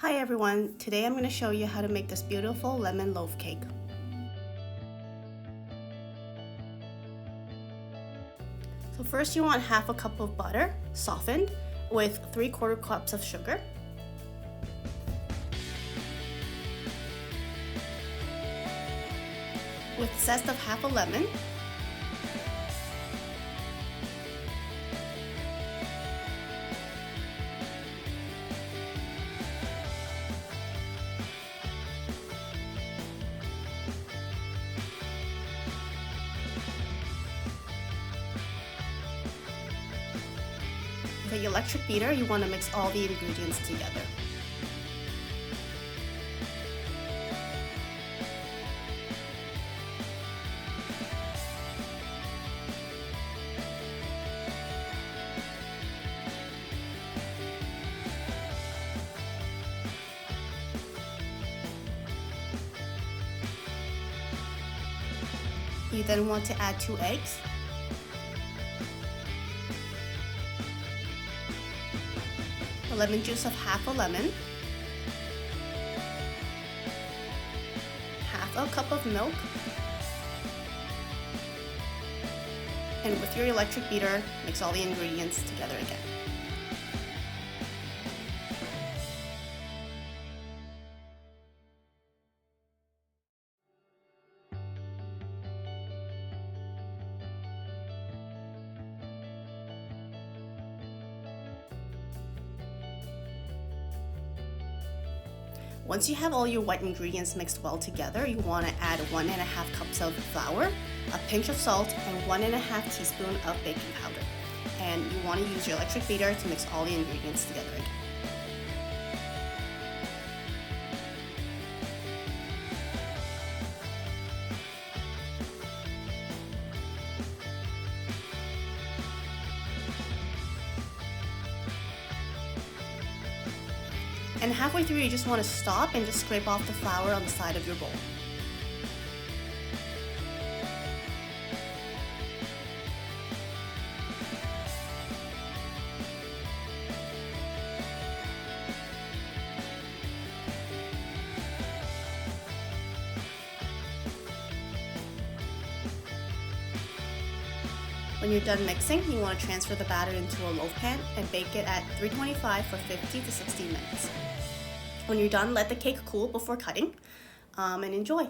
Hi everyone, today I'm going to show you how to make this beautiful lemon loaf cake. So first you want half a cup of butter, softened, with 3/4 cups of sugar. With zest of half a lemon. With the electric beater, you want to mix all the ingredients together. You then want to add 2 eggs. The lemon juice of half a lemon. Half a cup of milk. And with your electric beater, mix all the ingredients together again. Once you have all your wet ingredients mixed well together, you want to add 1.5 cups of flour, a pinch of salt, and 1.5 teaspoons of baking powder. And you want to use your electric beater to mix all the ingredients together again. And halfway through, you just want to stop and just scrape off the flour on the side of your bowl. When you're done mixing, you want to transfer the batter into a loaf pan and bake it at 325 for 50 to 60 minutes. When you're done, let the cake cool before cutting, and enjoy.